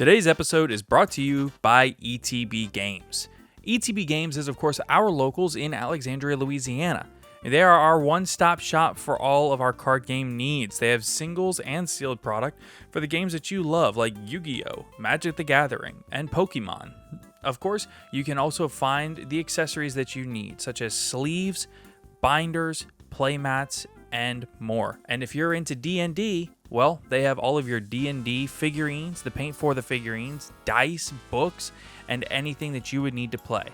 Today's episode is brought to you by ETB Games. ETB Games is, of course, our locals in Alexandria, Louisiana. They are our one-stop shop for all of our card game needs. They have singles and sealed product for the games that you love, like Yu-Gi-Oh!, Magic the Gathering, and Pokemon. Of course, you can also find the accessories that you need, such as sleeves, binders, playmats, and more. And if you're into D&D, well, they have all of your D&D figurines, the paint for the figurines, dice, books, and anything that you would need to play.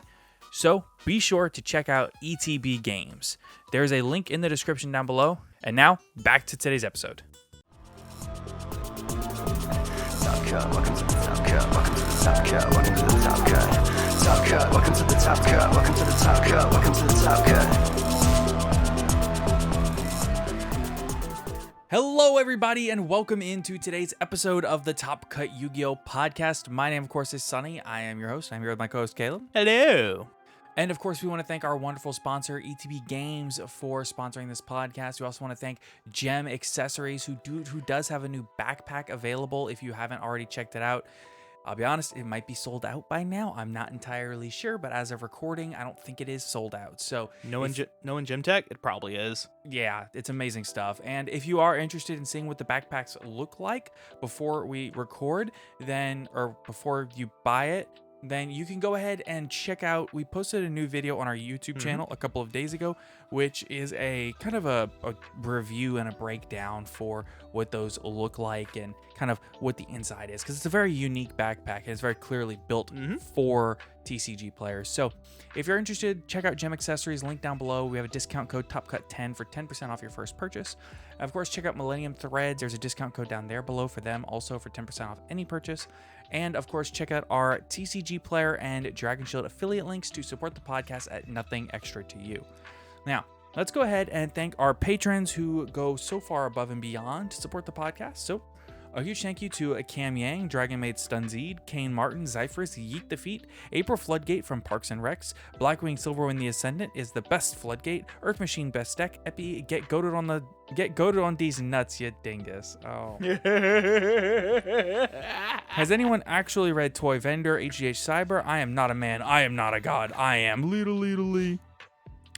So be sure to check out ETB Games. There's a link in the description down below. And now, back to today's episode. Top cut, welcome to the top cut, welcome to the top cut, welcome to the top cut. Top cut, welcome to the top cut, welcome to the top cut, welcome to the top cut. Hello, everybody, and welcome into today's episode of the Top Cut Yu-Gi-Oh! Podcast. My name, of course, is Sunny. I am your host. I'm here with my co-host, Caleb. Hello. And, of course, we want to thank our wonderful sponsor, ETB Games, for sponsoring this podcast. We also want to thank Gem Accessories, who does have a new backpack available if you haven't already checked it out. I'll be honest, it might be sold out by now. I'm not entirely sure, but as of recording, I don't think it is sold out. So, Knowing Gem Tech, it probably is. yeah, it's amazing stuff. And if you are interested in seeing what the backpacks look like before we record, or before you buy it, then you can go ahead and check out, we posted a new video on our YouTube channel a couple of days ago, which is a kind of a review and a breakdown for what those look like and kind of what the inside is, because it's a very unique backpack and it's very clearly built for TCG players. So if you're interested, check out Gem Accessories, link down below. We have a discount code TOPCUT10 for 10% off your first purchase. Of course, check out Millennium Threads. There's a discount code down there below for them, also for 10% off any purchase. And of course, check out our TCG Player and Dragon Shield affiliate links to support the podcast at nothing extra to you. Now, let's go ahead and thank our patrons who go so far above and beyond to support the podcast. So, a huge thank you to Cam Yang, Dragon Maid Stunzeed, Kane Martin, Zyphris, Yeet the Feet, April Floodgate from Parks and Recs, Blackwing Silverwind the Ascendant is the best Floodgate, Earth Machine best deck, Epi, get goated on these nuts, you dingus. Oh. Has anyone actually read Toy Vendor, HGH Cyber? I am not a man, I am not a god, I am Lee.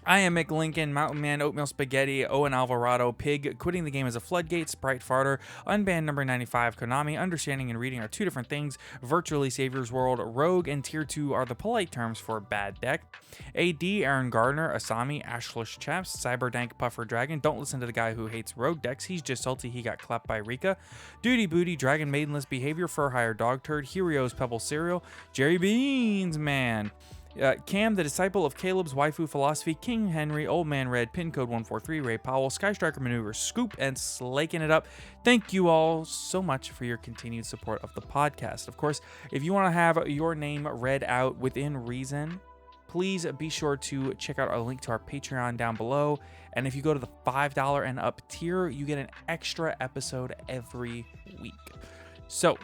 I am Mick Lincoln, Mountain Man, Oatmeal Spaghetti, Owen Alvarado, Pig, Quitting the Game as a Floodgate, Sprite Farter, Unbanned Number 95, Konami, Understanding and Reading are two different things, Virtually Savior's World, Rogue, and Tier 2 are the polite terms for bad deck. AD, Aaron Gardner, Asami, Ashlish Chaps, Cyberdank, Puffer Dragon, don't listen to the guy who hates Rogue decks, he's just salty he got clapped by Rika. Duty Booty, Dragon Maidenless Behavior, Fur Hire Dog Turd, Heroes Pebble Cereal, Jerry Beans, man. Cam, the disciple of Caleb's waifu philosophy, King Henry, Old Man Red, Pin Code 143, Ray Powell, Sky Striker Maneuver, Scoop, and Slaking It Up. Thank you all so much for your continued support of the podcast. Of course, if you want to have your name read out within reason, please be sure to check out our link to our Patreon down below. And if you go to the $5 and up tier, you get an extra episode every week. So,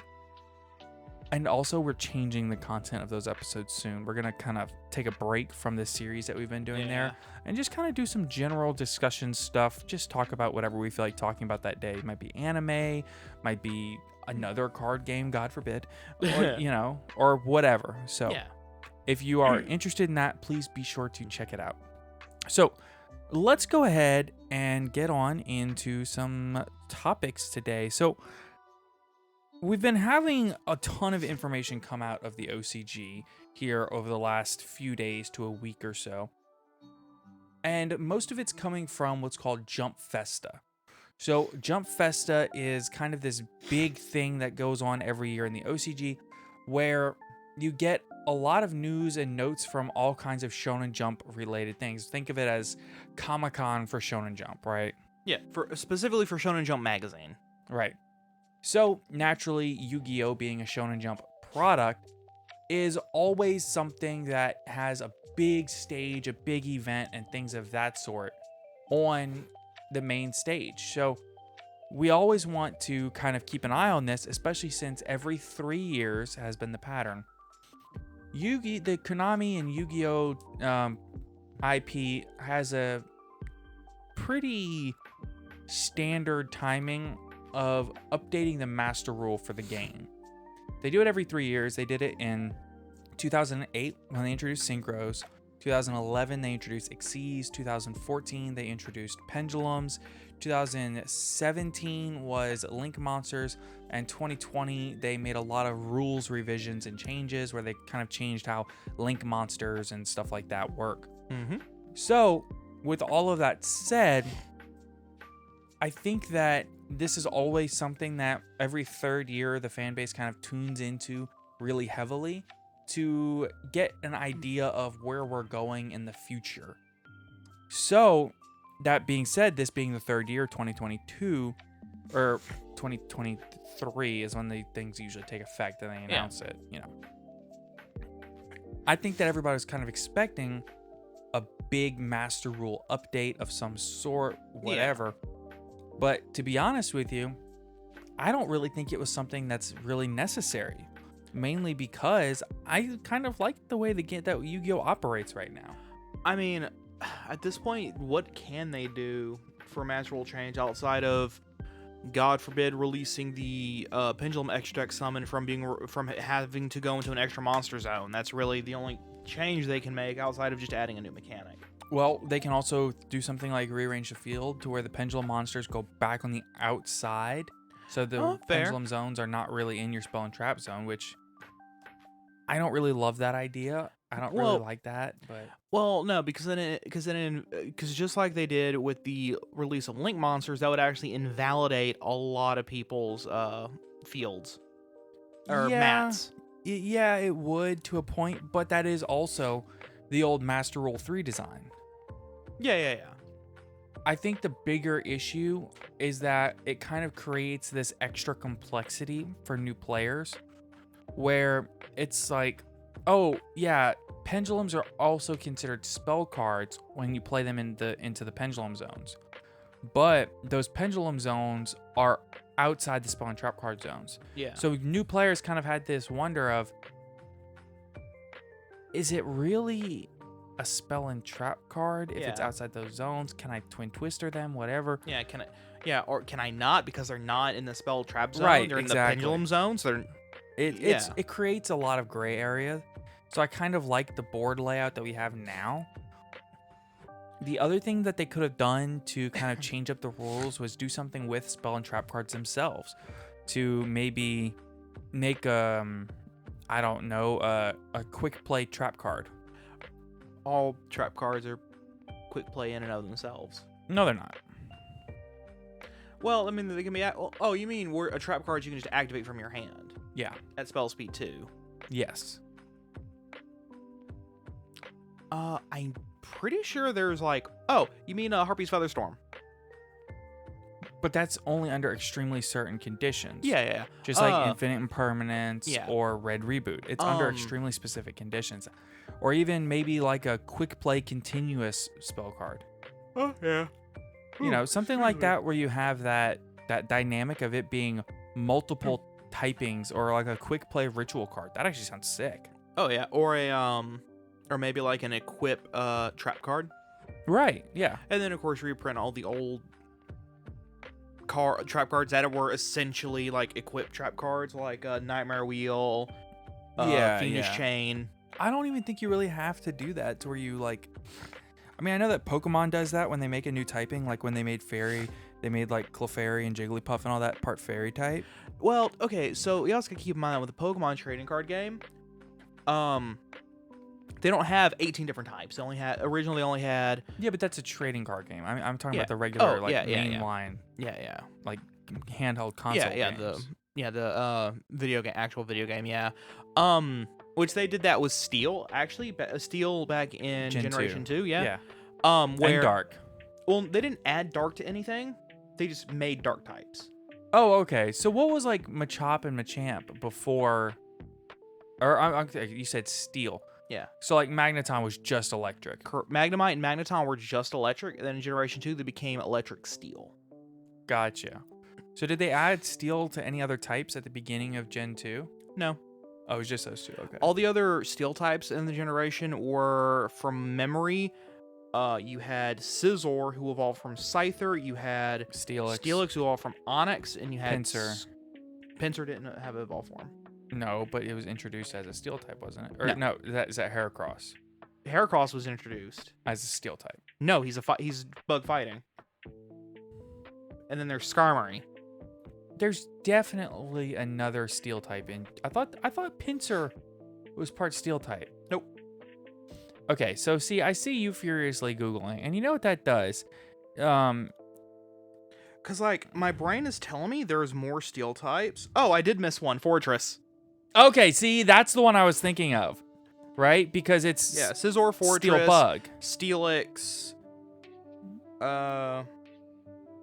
and also, we're changing the content of those episodes soon. We're going to kind of take a break from this series that we've been doing there and just kind of do some general discussion stuff. Just talk about whatever we feel like talking about that day. It might be anime, might be another card game, God forbid, or, or whatever. So if you are interested in that, please be sure to check it out. So let's go ahead and get on into some topics today. So we've been having a ton of information come out of the OCG here over the last few days to a week or so. And most of it's coming from what's called Jump Festa. So Jump Festa is kind of this big thing that goes on every year in the OCG where you get a lot of news and notes from all kinds of Shonen Jump related things. Think of it as Comic-Con for Shonen Jump, right? Yeah, specifically for Shonen Jump magazine. Right. So, naturally, Yu-Gi-Oh! Being a Shonen Jump product is always something that has a big stage, a big event, and things of that sort on the main stage. So, we always want to kind of keep an eye on this, especially since every 3 years has been the pattern. The Konami and Yu-Gi-Oh! IP has a pretty standard timing of updating the master rule for the game. They do it every 3 years. They did it in 2008 when they introduced Synchros. 2011 they introduced Xyz. 2014 they introduced Pendulums. 2017 was Link Monsters, and 2020 they made a lot of rules revisions and changes where they kind of changed how Link Monsters and stuff like that work. Mm-hmm. So with all of that said, I think that this is always something that every third year the fan base kind of tunes into really heavily to get an idea of where we're going in the future. So that being said, this being the third year, 2022 or 2023 is when the things usually take effect and they announce it, you know. I think that everybody was kind of expecting a big master rule update of some sort, whatever. But to be honest with you, I don't really think it was something that's really necessary. Mainly because I kind of like the way that Yu-Gi-Oh operates right now. I mean, at this point, what can they do for master rule change outside of, God forbid, releasing the Pendulum Extra Deck Summon from having to go into an extra monster zone? That's really the only change they can make outside of just adding a new mechanic. Well, they can also do something like rearrange the field to where the Pendulum monsters go back on the outside. So the Pendulum zones are not really in your spell and trap zone, which I don't really love that idea. I don't really like that, but no, because just like they did with the release of Link Monsters, that would actually invalidate a lot of people's fields or mats. Yeah, it would to a point, but that is also the old Master Rule 3 design. Yeah. I think the bigger issue is that it kind of creates this extra complexity for new players where it's like, oh yeah, pendulums are also considered spell cards when you play them into the pendulum zones, but those pendulum zones are outside the spell and trap card zones. Yeah. So new players kind of had this wonder of, is it really a spell and trap card if it's outside those zones? Can I twin twister them? Whatever. Yeah. Or can I not, because they're not in the spell trap zone? Right. They're exactly. in the pendulum zone. So it creates a lot of gray area. So I kind of like the board layout that we have now. The other thing that they could have done to kind of change up the rules was do something with spell and trap cards themselves to maybe make a quick play trap card. All trap cards are quick play in and of themselves. No, they're not. Well, I mean, they can be. Oh, you mean where a trap card you can just activate from your hand? Yeah. At spell speed 2. Yes. I'm pretty sure there's like. Oh, you mean Harpy's Featherstorm? But that's only under extremely certain conditions. Yeah. Just like Infinite Impermanence Yeah. or Red Reboot. It's under extremely specific conditions. Or even maybe like a quick play continuous spell card. Oh, yeah. You know, something like that where you have that dynamic of it being multiple typings, or like a quick play ritual card. That actually sounds sick. Oh, yeah. Or or maybe like an equip trap card. Right, yeah. And then, of course, reprint all the old trap cards that were essentially like equip trap cards, like Nightmare Wheel, Fiendish Chain. I don't even think you really have to do that to where you like. I mean, I know that Pokemon does that when they make a new typing, like when they made Fairy, they made like Clefairy and Jigglypuff and all that part Fairy type. Well, okay, so you also gotta keep in mind that with the Pokemon trading card game, they don't have 18 different types. Originally only had. Yeah, but that's a trading card game. I'm talking about the regular mainline. Yeah. Like handheld console games. The video game, actual video game. Yeah. Which they did that with Steel, actually. Steel back in Generation 2, yeah. Where, and Dark. Well, they didn't add Dark to anything. They just made Dark types. Oh, okay. So what was like Machop and Machamp before? Or you said Steel. Yeah. So like Magneton was just electric. Magnemite and Magneton were just electric, and then in Generation 2 they became Electric Steel. Gotcha. So did they add Steel to any other types at the beginning of Gen 2? No. Oh, it was just those two. Okay. All the other Steel types in the generation were, from memory, you had Scizor, who evolved from Scyther. You had Steelix, who evolved from Onyx, and you had Pinsir. Pinsir didn't have an evolved form. No, but it was introduced as a steel type, wasn't it? Or no, is that Heracross Heracross was introduced. as a steel type? No, he's bug fighting. And then there's Skarmory. There's definitely another steel type in. I thought Pinsir was part steel type. Nope. Okay, so see, I see you furiously Googling, and you know what that does? Cause like my brain is telling me there's more steel types. Oh, I did miss one. Fortress. Okay, see, that's the one I was thinking of, right? Because it's Scizor, Fortress, steel bug. Steelix.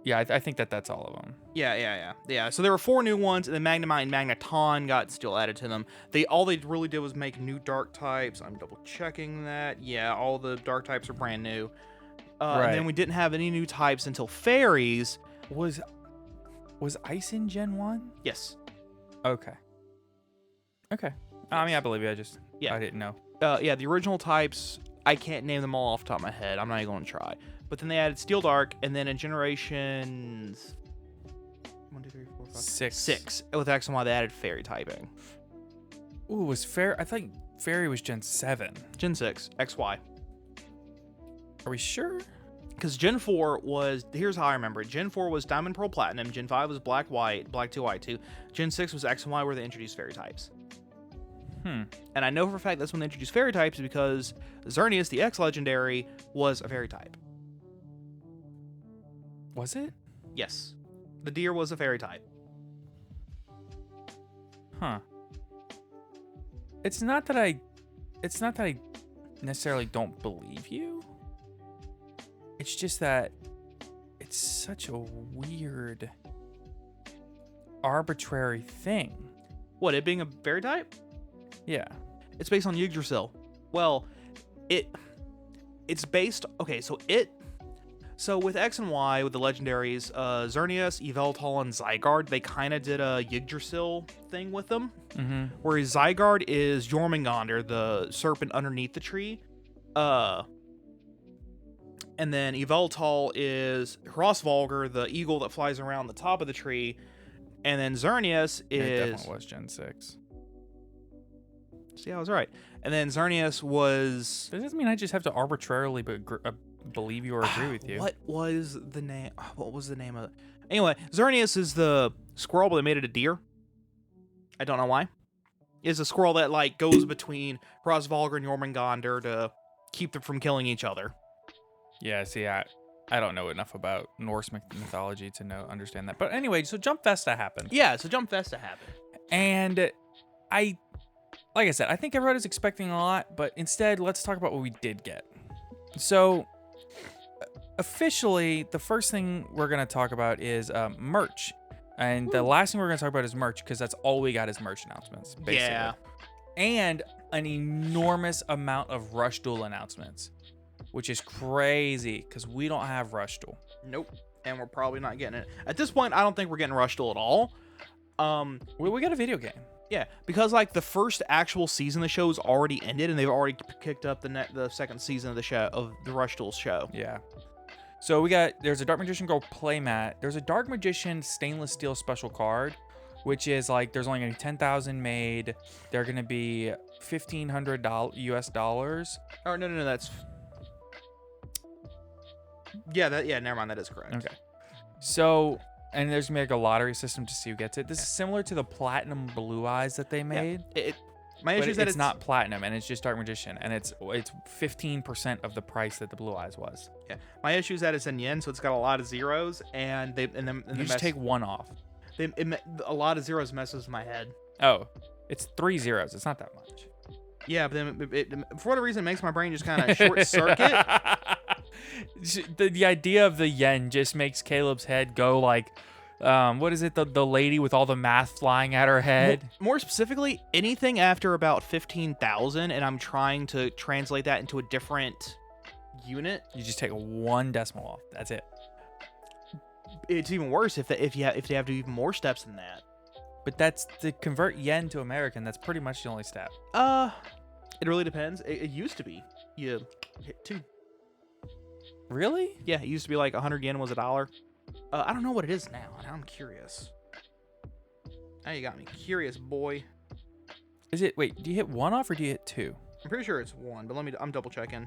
Yeah, I think that's all of them. Yeah. So there were 4 new ones, and then Magnemite and Magneton got steel added to them. All they really did was make new dark types. I'm double checking that. Yeah, all the dark types are brand new. Right. And then we didn't have any new types until fairies. Was Ice in Gen 1? Yes. Okay. I mean, I believe you. I didn't know. The original types, I can't name them all off the top of my head. I'm not even going to try. But then they added Steel Dark, and then in generations 1, 2, 3, 4, 5, 6 with X and Y, they added Fairy typing. Ooh, was Fairy? I think Fairy was Gen 7. Gen 6, XY. Are we sure? Because Gen 4 was, here's how I remember it. Gen 4 was Diamond, Pearl, Platinum. Gen 5 was Black, White, Black 2, White 2. Gen 6 was X and Y, where they introduced Fairy types. And I know for a fact that's when they introduced Fairy types, because Xerneas, the X Legendary, was a Fairy type. Was it? Yes. The deer was a Fairy type. Huh. It's not that I necessarily don't believe you. It's just that it's such a weird, arbitrary thing. What, it being a Fairy type? Yeah. It's based on Yggdrasil. Well, it's based... Okay, so with X and Y, with the legendaries, Xerneas, Yveltal, and Zygarde, they kind of did a Yggdrasil thing with them. Mm-hmm. Whereas Zygarde is Jormungandr, the serpent underneath the tree. And then Yveltal is Hrossvalgar, the eagle that flies around the top of the tree. And then Xerneas is... It definitely was Gen 6. See, I was right. And then Xerneas was... That doesn't mean I just have to arbitrarily believe you or agree with you. What was the name? What was the name of it? Anyway, Xerneas is the squirrel, but they made it a deer. I don't know why. It's a squirrel that like goes between Hrossvalgar and Jormungandr to keep them from killing each other. Yeah, see, I don't know enough about Norse mythology to understand that. But anyway, so Jump Festa happened. Yeah, so Jump Festa happened. And like I said, I think everybody's expecting a lot, but instead, let's talk about what we did get. So, officially, the first thing we're going to talk about is merch. And the last thing we're going to talk about is merch, because that's all we got is merch announcements, basically. Yeah. And an enormous amount of Rush Duel announcements, which is crazy, because we don't have Rush Duel. Nope. And we're probably not getting it. At this point, I don't think we're getting Rush Duel at all. We got a video game. Yeah, because like the first actual season of the show is already ended, and they've already kicked up the second season of the show, of the Rush Duel show. Yeah. So there's a Dark Magician Girl playmat. There's a Dark Magician stainless steel special card, which is like there's only gonna be 10,000 made. They're gonna be $1,500 US dollars. Oh no, that's never mind, that is correct. Okay. So, and there's gonna be like a lottery system to see who gets it. This is similar to the Platinum Blue Eyes that they made. My issue is that it's not platinum, and it's just Dark Magician, and it's 15% of the price that the Blue Eyes was. Yeah, my issue is that it's in yen, so it's got a lot of zeros, and you just take one off. A lot of zeros messes with my head. Oh, it's 3 zeros. It's not that much. Yeah, but then for whatever reason, it makes my brain just kind of short circuit. The idea of the yen just makes Caleb's head go like, what is it? The lady with all the math flying at her head. More specifically, anything after about 15,000, and I'm trying to translate that into a different unit. You just take one decimal off. That's it. It's even worse if they have to do even more steps than that. But that's to convert yen to American. That's pretty much the only step. It really depends. It used to be you hit 2. Really? Yeah, it used to be like 100 yen was $1. I don't know what it is now, and I'm curious. Now you got me curious, boy. Is it? Wait, do you hit 1 off or do you hit 2? I'm pretty sure it's 1, but I'm double checking.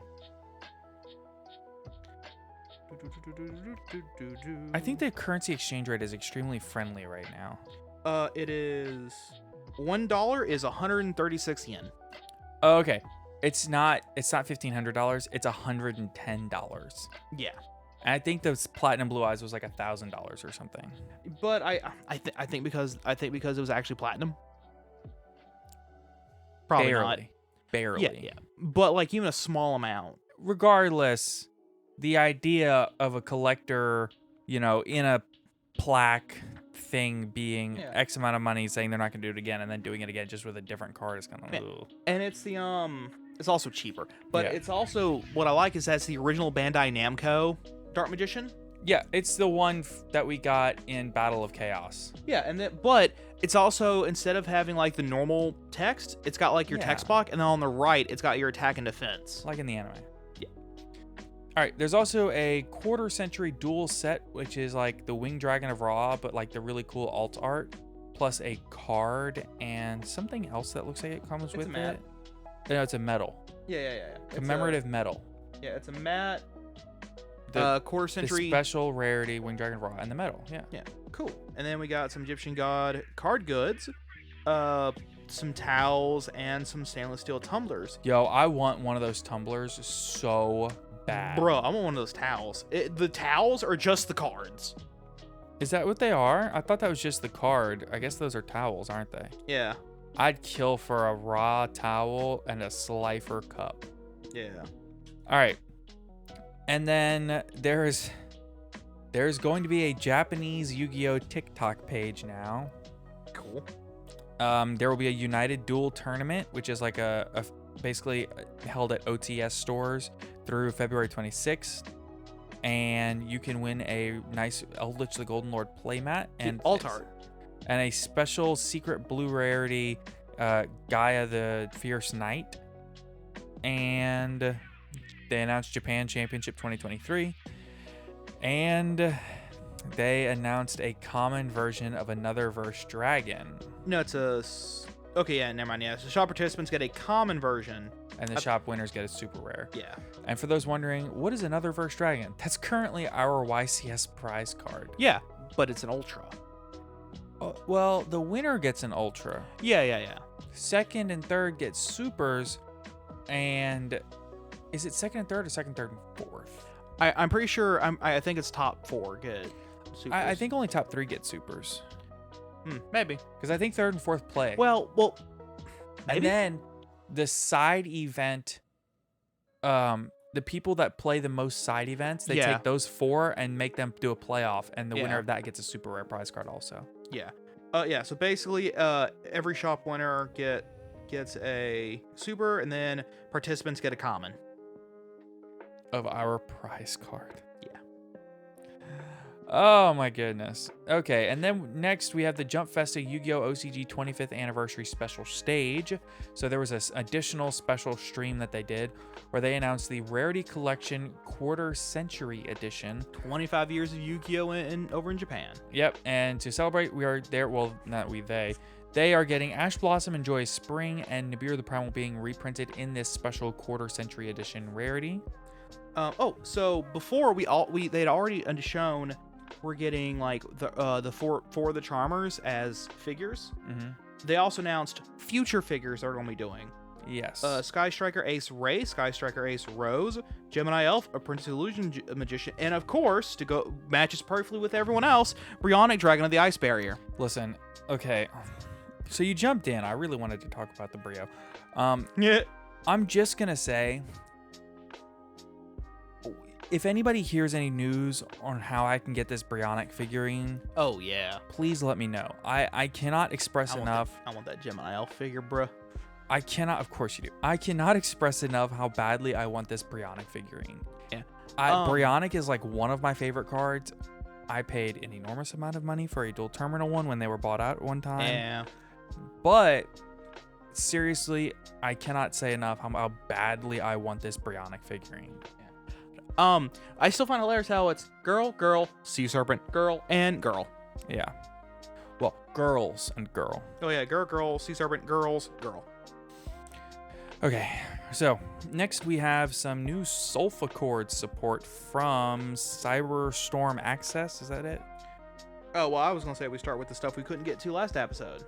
I think the currency exchange rate is extremely friendly right now. It is $1 is 136 yen. Oh, okay. It's not $1,500. It's $110. Yeah. And I think those platinum blue eyes was like $1,000 or something. But I think because it was actually platinum. Probably not. Barely. Yeah. But like even a small amount. Regardless, the idea of a collector, in a plaque thing being X amount of money, saying they're not gonna do it again, and then doing it again just with a different card is kind of. And it's it's also cheaper, but it's also what I like is that's the original Bandai Namco Dark Magician. Yeah, it's the one that we got in Battle of Chaos. Yeah, but it's also, instead of having like the normal text, it's got like your text block, and then on the right, it's got your attack and defense. Like in the anime. Yeah. All right, there's also a quarter-century duel set, which is like the Winged Dragon of Ra, but like the really cool alt art, plus a card and something else that looks like it comes with it. No, it's a medal. Yeah. Commemorative medal. Yeah, it's a matte. Quarter The century special rarity Winged Dragon of Ra and the medal. Yeah, cool. And then we got some Egyptian god card goods, some towels, and some stainless steel tumblers. Yo, I want one of those tumblers so bad. Bro, I want one of those towels. The towels are just the cards. Is that what they are? I thought that was just the card. I guess those are towels, aren't they? Yeah. I'd kill for a Ra towel and a Slifer cup. Yeah. All right. And then there's going to be a Japanese Yu-Gi-Oh! TikTok page now. Cool. There will be a United Duel tournament, which is like a basically held at OTS stores through February 26th. And you can win a nice Eldritch the Golden Lord playmat and alt art. And a special secret blue rarity Gaia the Fierce Knight. And they announced Japan Championship 2023. And they announced a common version of another verse dragon. No, okay, yeah, never mind. Yeah, so shop participants get a common version. And the shop winners get a super rare. Yeah. And for those wondering, what is another verse dragon? That's currently our YCS prize card. Yeah, but it's an ultra. Well, the winner gets an ultra. Yeah. Second and third get supers. And is it second and third or second, third, and fourth? I'm pretty sure. I think it's top 4 get supers. I think only top 3 get supers. Maybe. Because I think third and fourth play. Well. Maybe? And then the side event, the people that play the most side events, they take those 4 and make them do a playoff, and the winner of that gets a super rare prize card also. Yeah. So basically, every shop winner gets a super, and then participants get a common of our prize card. Yeah. Oh my goodness. Okay, and then next we have the Jump Festa Yu-Gi-Oh! OCG 25th Anniversary Special Stage. So there was this additional special stream that they did where they announced the Rarity Collection Quarter Century Edition. 25 years of Yu-Gi-Oh! Over in Japan. Yep, and to celebrate, we are there. Well, not we, they are getting Ash Blossom and Joy Spring and Nibiru the Primal being reprinted in this special Quarter Century Edition rarity. So before they'd already shown we're getting like the four of the Charmers as figures. Mm-hmm. They also announced future figures they're going to be doing. Yes. Sky Striker Ace Ray, Sky Striker Ace Rose, Gemini Elf, a Princess Illusion Magician, and of course, to go matches perfectly with everyone else, Bryonic Dragon of the Ice Barrier. Listen, okay. So you jumped in. I really wanted to talk about the Brio. Yeah. I'm just gonna say, if anybody hears any news on how I can get this Bryonic figurine, oh yeah, please let me know. I cannot express enough. I want that Gemini Elf figure, bruh. I cannot, of course you do. I cannot express enough how badly I want this Bryonic figurine. Yeah. Bryonic is like one of my favorite cards. I paid an enormous amount of money for a dual terminal one when they were bought out one time. Yeah. But seriously, I cannot say enough how badly I want this Bryonic figurine. I still find it hilarious how it's girl, sea serpent, girl, and girl. Yeah. Well, girls and girl. Oh yeah, girl, sea serpent, girls, girl. Okay, so next we have some new Sulfa chord support from Cyberstorm Access. Is that it? Oh, well, I was going to say we start with the stuff we couldn't get to last episode.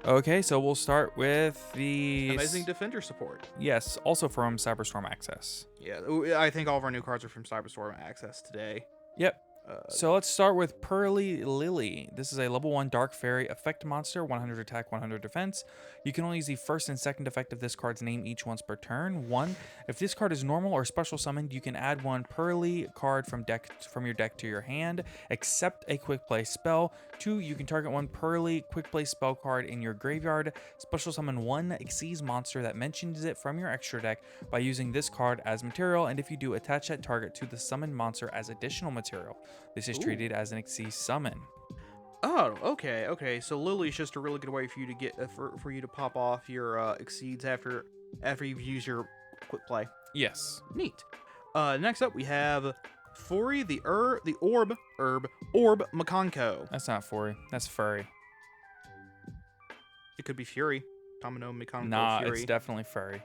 Okay, so we'll start with the Amazing Defender support. Yes, also from Cyberstorm Access. Yeah, I think all of our new cards are from Cyberstorm Access today. Yep. So let's start with Pearly Lily. This is a level 1 Dark Fairy effect monster, 100 attack, 100 defense. You can only use the first and second effect of this card's name each once per turn. 1. If this card is normal or special summoned, you can add 1 Pearly card from your deck to your hand, except a quick play spell. 2. You can target 1 Pearly quick play spell card in your graveyard. Special summon 1 Xyz monster that mentions it from your extra deck by using this card as material, and if you do, attach that target to the summoned monster as additional material. This is treated as an Xyz summon. Oh, okay. So Lily's just a really good way for you to get for you to pop off your Exceeds after you've used your quick play. Yes. Neat. Next up we have Furi the Orb Makonko. That's not Furry. That's Furry. It could be Fury. Tamino Makonko Nah, Fury. it's definitely Furry.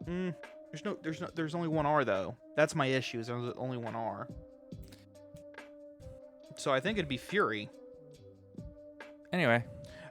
There's only one R though. That's my issue. Is there's only one R. So I think it'd be Fury. Anyway,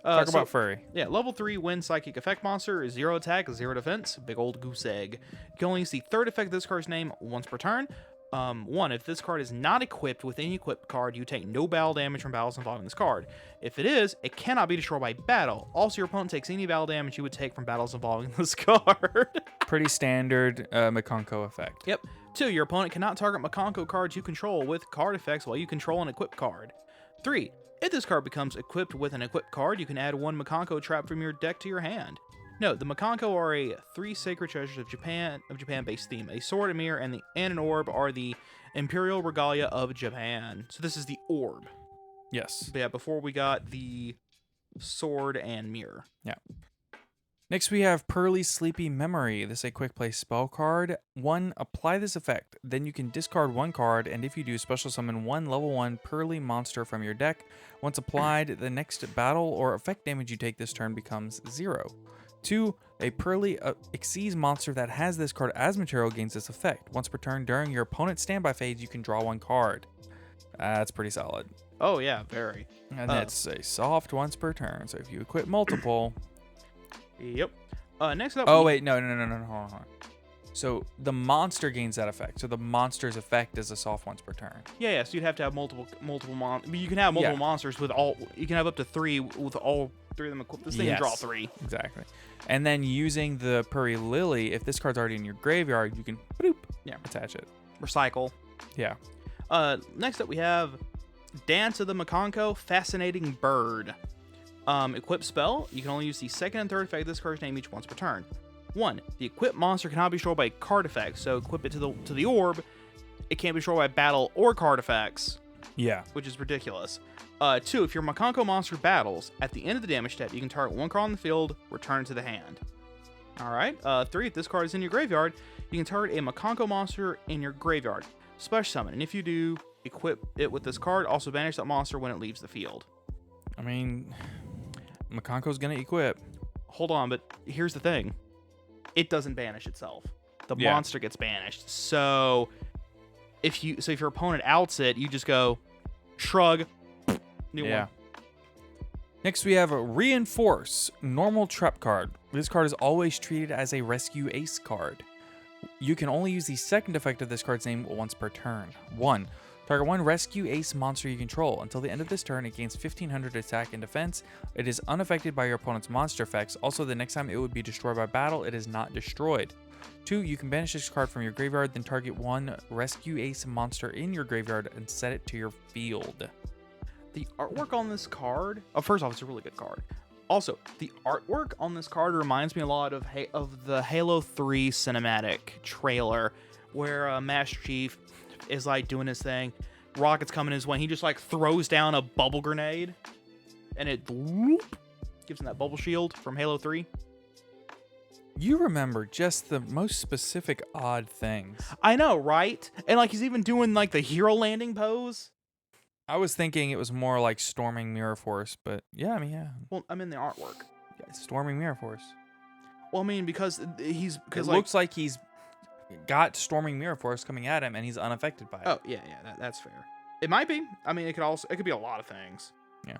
talk about Furry. Yeah, level 3 Wind Psychic Effect Monster is 0 attack, 0 defense. Big old goose egg. You can only use the third effect of this card's name once per turn. 1. If this card is not equipped with any equipped card, you take no battle damage from battles involving this card. If it is, it cannot be destroyed by battle. Also, your opponent takes any battle damage you would take from battles involving this card. Pretty standard Makonko effect. Yep. 2. Your opponent cannot target Makonko cards you control with card effects while you control an equipped card. 3. If this card becomes equipped with an equipped card, you can add 1 Makonko trap from your deck to your hand. Note, the Makonko are a 3 sacred treasures of Japan-based theme. A sword, a mirror, and an orb are the imperial regalia of Japan. So this is the orb. Yes. But yeah, before we got the sword and mirror. Yeah. Next we have Pearly Sleepy Memory. This is a quick play spell card. 1. Apply this effect. Then you can discard 1 card, and if you do, special summon 1 level 1 Pearly monster from your deck. Once applied, the next battle or effect damage you take this turn becomes 0. 2. A Pearly Xyz monster that has this card as material gains this effect. Once per turn during your opponent's standby phase, you can draw 1 card. That's pretty solid. Oh yeah, very. And that's a soft once per turn. So if you equip multiple... Yep. Next up. Oh wait, no, hold on. So the monster gains that effect. So the monster's effect is a soft once per turn. Yeah. So you'd have to have multiple you can have multiple monsters with all. You can have up to 3 with all 3 of them equipped. This thing can draw 3. Exactly. And then using the Pearly Lily, if this card's already in your graveyard, you can attach it. Recycle. Yeah. Next up we have Dance of the Makonko, Fascinating Bird. Equip spell. You can only use the second and third effect of this card's name each once per turn. 1. The equipped monster cannot be destroyed by card effects, so equip it to the orb. It can't be destroyed by battle or card effects. Yeah. Which is ridiculous. 2. If your Makonko monster battles, at the end of the damage step, you can target 1 card on the field, return it to the hand. Alright. 3. If this card is in your graveyard, you can target a Makonko monster in your graveyard. Special summon, and if you do, equip it with this card, also banish that monster when it leaves the field. I mean, Makonko's gonna equip. Hold on, but here's the thing. It doesn't banish itself. The monster gets banished. So if your opponent outs it, you just go shrug, new one. Next we have a Reinforce, normal trap card. This card is always treated as a rescue ace card. You can only use the second effect of this card's name once per turn. 1. Target 1 rescue ace monster you control. Until the end of this turn, it gains 1500 attack and defense. It is unaffected by your opponent's monster effects. Also, the next time it would be destroyed by battle, it is not destroyed. 2. You can banish this card from your graveyard, then target 1 rescue ace monster in your graveyard and set it to your field. The artwork on this card, first off, it's a really good card. Also, the artwork on this card reminds me a lot of the Halo 3 cinematic trailer, where Master Chief is like doing his thing. Rocket's coming his way. He just like throws down a bubble grenade, and it gives him that bubble shield from Halo 3. You remember just the most specific odd things. I know, right? And like he's even doing like the hero landing pose. I was thinking it was more like Storming Mirror Force, but yeah, I mean, yeah. Well, I'm in the artwork. Storming Mirror Force. Well, I mean, because It like, looks like he's got Storming Mirror Force coming at him, and he's unaffected by it. oh yeah, that's fair. It might be. I mean, it could be a lot of things. Yeah.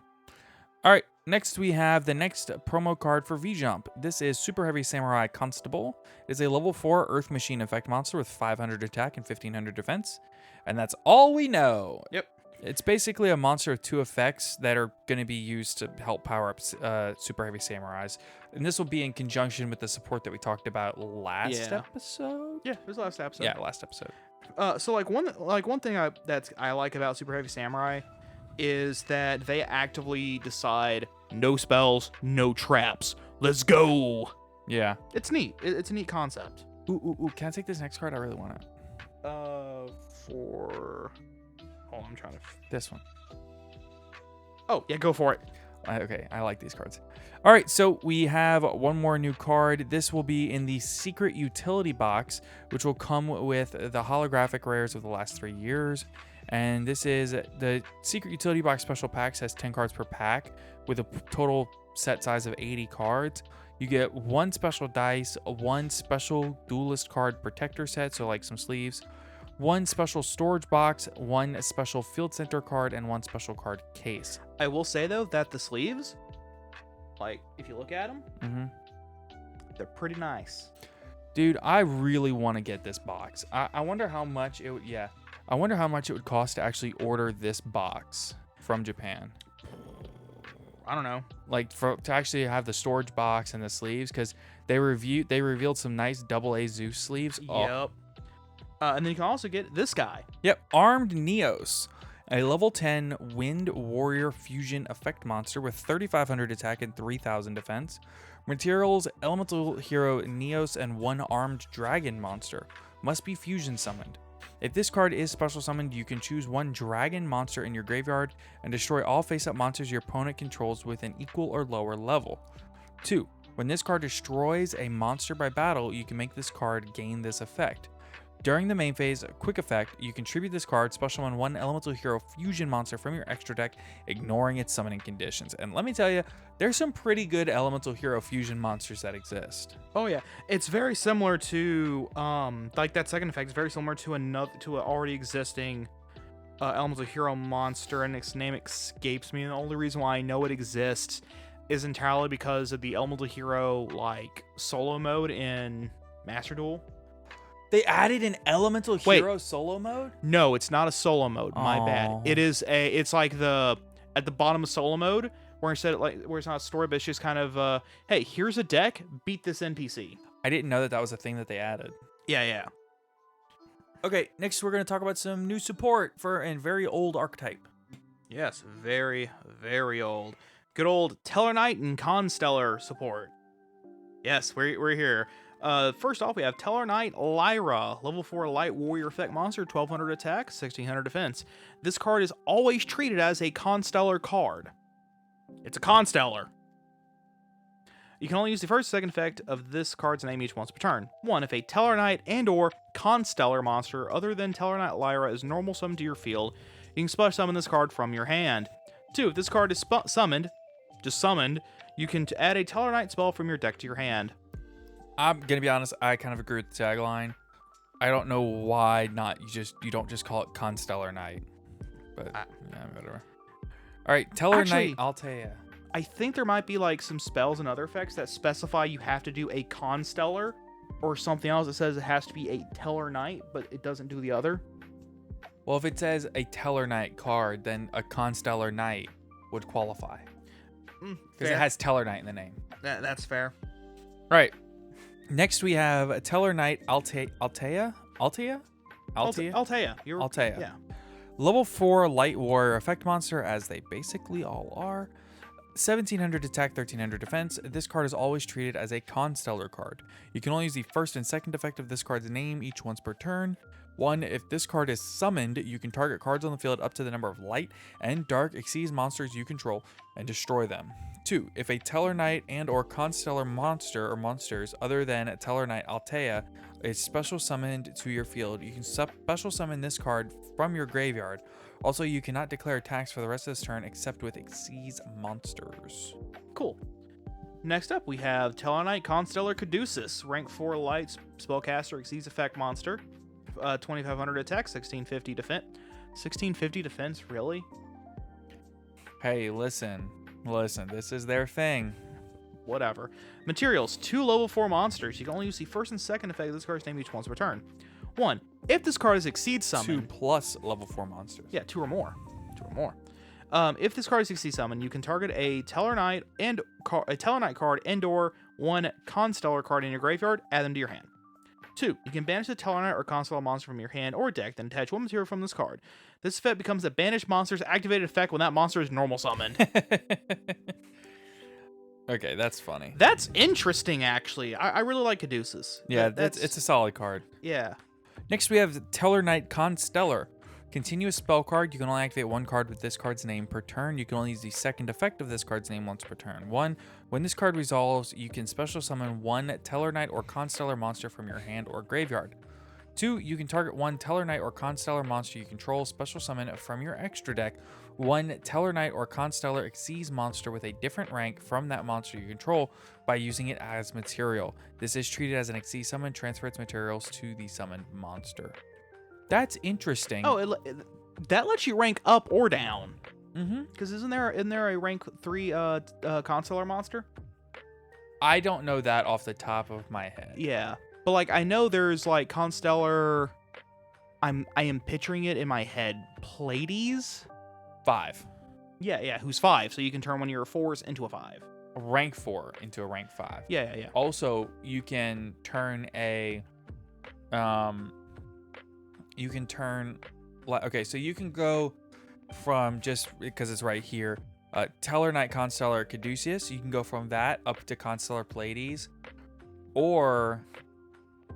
All right. Next, we have the next promo card for V-Jump. This is Super Heavy Samurai Constable. It is a level 4 Earth Machine effect monster with 500 attack and 1500 defense. And that's all we know. Yep. It's basically a monster with 2 effects that are going to be used to help power up Super Heavy Samurais. And this will be in conjunction with the support that we talked about last episode. Yeah, it was the last episode. Yeah, last episode. So one thing I like about Super Heavy Samurai is that they actively decide no spells, no traps. Let's go. Yeah. It's neat. It's a neat concept. Ooh. Can I take this next card? I really want it. Hold on, I'm trying to. This one. Oh yeah, go for it. Okay, I like these cards. All right, so we have one more new card. This will be in the secret utility box, which will come with the holographic rares of the last 3 years. And this is the secret utility box special packs, has 10 cards per pack with a total set size of 80 cards. You get 1 special dice, 1 special duelist card protector set, so like some sleeves, 1 special storage box, 1 special field center card, and 1 special card case. I will say though that the sleeves, like if you look at them, they're pretty nice. Dude, I really want to get this box. I wonder how much it would. Yeah, I wonder how much it would cost to actually order this box from Japan. I don't know. Like to actually have the storage box and the sleeves, because they revealed some nice AA Zeus sleeves. Yep. And then you can also get this guy. Yep, Armed Neos, a level 10 Wind Warrior Fusion effect monster with 3,500 attack and 3,000 defense. Materials: Elemental Hero Neos and 1 Armed Dragon monster. Must be fusion summoned. If this card is special summoned, you can choose 1 dragon monster in your graveyard and destroy all face-up monsters your opponent controls with an equal or lower level. 2. When this card destroys a monster by battle, you can make this card gain this effect. During the main phase, quick effect, you contribute this card, special summon 1 Elemental Hero Fusion monster from your extra deck, ignoring its summoning conditions. And let me tell you, there's some pretty good Elemental Hero Fusion monsters that exist. Oh yeah, it's very similar to like that second effect is very similar to an already existing Elemental Hero monster, and its name escapes me. And the only reason why I know it exists is entirely because of the Elemental Hero like solo mode in Master Duel. They added an Elemental Hero solo mode? No, it's not a solo mode. My bad. Aw. It's like at the bottom of solo mode, where instead of where it's not a story, but it's just kind of hey, here's a deck, beat this NPC. I didn't know that was a thing that they added. Yeah. Okay, next we're going to talk about some new support for a very old archetype. Yes, very, very old. Good old Tellarknight and Constellar support. Yes, we're here. First off, we have Tellarknight Lyra, level 4 light warrior effect monster, 1200 attack, 1600 defense. This card is always treated as a Constellar card. It's a Constellar. You can only use the first and second effect of this card's name each once per turn. 1. If a Tellarknight and/or Constellar monster other than Tellarknight Lyra is normal summoned to your field, you can special summon this card from your hand. 2. If this card is summoned, you can add a Tellarknight spell from your deck to your hand. I'm gonna be honest, I kind of agree with the tagline. I don't know why not you don't just call it Constellar Knight. But yeah, whatever. Alright, Tellarknight Altea. I think there might be like some spells and other effects that specify you have to do a Constellar or something else that says it has to be a Tellarknight, but it doesn't do the other. Well, if it says a Tellarknight card, then a Constellar Knight would qualify. Because it has Tellarknight in the name. That's fair. Right. Next, we have Tellarknight Altea. Altea. Yeah. Level 4 Light Warrior effect monster, as they basically all are. 1700 attack, 1300 defense. This card is always treated as a Constellar card. You can only use the first and second effect of this card's name each once per turn. 1. If this card is summoned, you can target cards on the field up to the number of light and dark exceeds monsters you control and destroy them. 2. If a Tellarknight and/or Constellar monster or monsters other than Tellarknight Altea is special summoned to your field, you can special summon this card from your graveyard. Also, you cannot declare attacks for the rest of this turn except with exceeds monsters. Cool. Next up, we have Tellarknight Constellar Caduceus, rank 4 light spellcaster, exceeds effect monster, 2500 attack, 1650 defense. 1650 defense, really? Hey, listen, this is their thing. Whatever. Materials: 2 level 4 monsters. You can only use the first and second effect of this card's name each once per turn. 1. If this card is Exceed Summon. 2 plus level 4 monsters. Yeah, 2 or more. 2 or more. If this card is Exceed Summon, you can target a Tellarknight card and/or 1 Constellar card in your graveyard, add them to your hand. 2. You can banish a Tellarknight or Constellar monster from your hand or deck, then attach 1 material from this card. This effect becomes a banished monster's activated effect when that monster is normal summoned. Okay, that's funny. That's interesting, actually. I really like Caduceus. Yeah, it's a solid card. Yeah. Next, we have Tellarknight Constellar. Continuous spell card. You can only activate 1 card with this card's name per turn. You can only use the second effect of this card's name once per turn. 1. When this card resolves, you can special summon 1 Tellarknight or Constellar monster from your hand or graveyard. 2. You can target 1 Tellarknight or Constellar monster you control, special summon from your extra deck 1 Tellarknight or Constellar Exceeds monster with a different rank from that monster you control by using it as material. This is treated as an Exceed summon. Transfer its materials to the summoned monster. That's interesting. Oh, that lets you rank up or down. Mm-hmm. Because isn't there a rank 3 Constellar monster? I don't know that off the top of my head. Yeah. But like I know there's like Constellar, I am picturing it in my head. Pleiades? 5. Yeah, who's 5, so you can turn one of your 4s into a 5. Rank 4 into a rank 5. Yeah. Also, you can turn a okay, so you can go from, just because it's right here, Tellarknight Constellar Caduceus, you can go from that up to Constellar Pleiades, or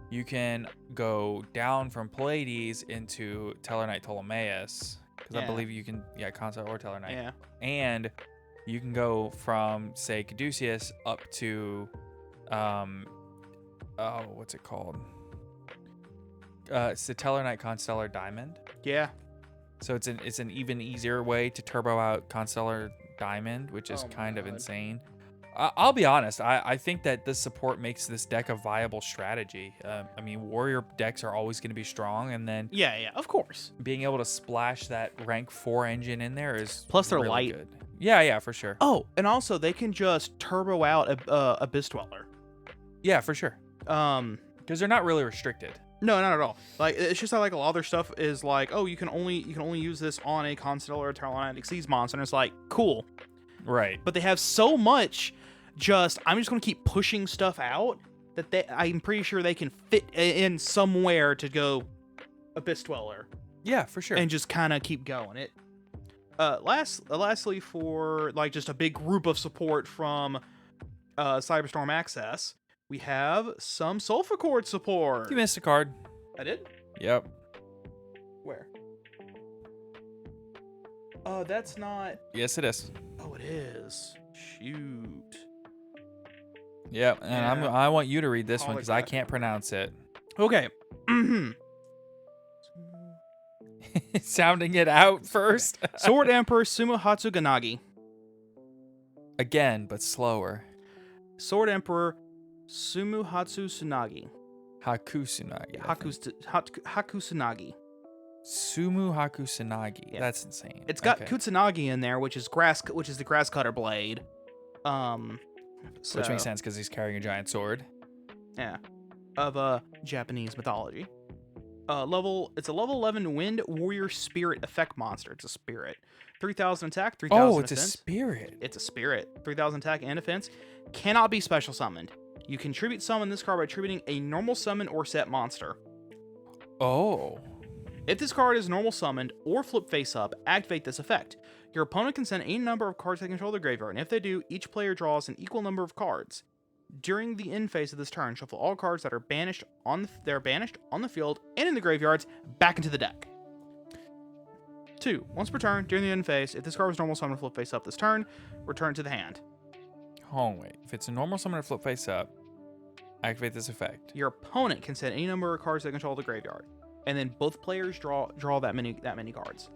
you can go down from Pleiades into Tellarknight Ptolemaeus, because I believe you can, Constellar or Tellarknight. Yeah. And you can go from, say, Caduceus up to, what's it called? It's the Tellarknight Constellar Diamond. Yeah. So it's an even easier way to turbo out Constellar Diamond, which is kind of insane. I'll be honest, I think that this support makes this deck a viable strategy. I mean, warrior decks are always going to be strong, and then Yeah, of course. being able to splash that rank 4 engine in there is Plus they're really light. good. Yeah, for sure. Oh, and also they can just turbo out Abyss Dweller. Yeah, for sure. Um, Because they're not really restricted. No, not at all. Like it's just that like a lot of their stuff is like, oh, you can only use this on a Constellar or Tellarknight Exceeds monster, and it's like, cool. Right. But they have so much. I'm just gonna keep pushing stuff out that I'm pretty sure they can fit in somewhere to go Abyss Dweller. Yeah, for sure. And just kind of keep going. It. Lastly, for like just a big group of support from Cyberstorm Access, we have some Sulfur Cord support. You missed a card. I did? Yep. Where? That's not. Yes, it is. Oh, it is. Shoot. Yep. And Yeah. I want you to read this one because I Holographic. can't pronounce it. Okay. Sounding it out first. Sword Emperor Sumo Hatsuganagi. Again, but slower. Sword Emperor Sumu Hatsu Tsunagi. Hakusunagi. Hakusunagi. Sumu Hakusunagi. Yeah. That's insane. It's got Okay. Kutsunagi in there, which is the grass cutter blade. Which makes sense because he's carrying a giant sword. Yeah. Of Japanese mythology. It's a level 11 Wind Warrior Spirit effect monster. It's a spirit. 3,000 attack, 3,000 Oh, it's defense. a spirit. It's a spirit. 3,000 attack and defense. Cannot be special summoned. You can tribute summon this card by attributing a normal summon or set monster. Oh. If this card is normal summoned or flip face up, activate this effect. Your opponent can send any number of cards they control their graveyard, and if they do, each player draws an equal number of cards. During the end phase of this turn, shuffle all cards that are banished on the field and in the graveyards back into the deck. 2. Once per turn, during the end phase, if this card was normal summoned or flip face up this turn, return it to the hand. Oh, wait. If it's a normal summon or flip face up, activate this effect. Your opponent can send any number of cards they control the graveyard, and then both players draw that many cards.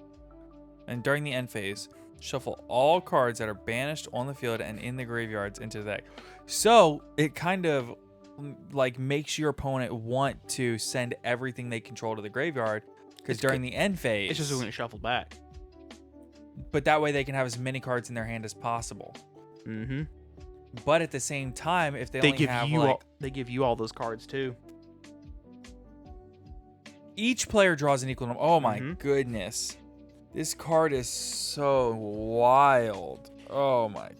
And during the end phase, Shuffle all cards that are banished on the field and in the graveyards into the deck. So it kind of like makes your opponent want to send everything they control to the graveyard, because during the end phase, It's just going to shuffle back. but that way they can have as many cards in their hand as possible. Mm-hmm. But at the same time, if they only have They give you all those cards too. each player draws an equal number. Oh my Mhm. goodness. This card is so wild. Oh my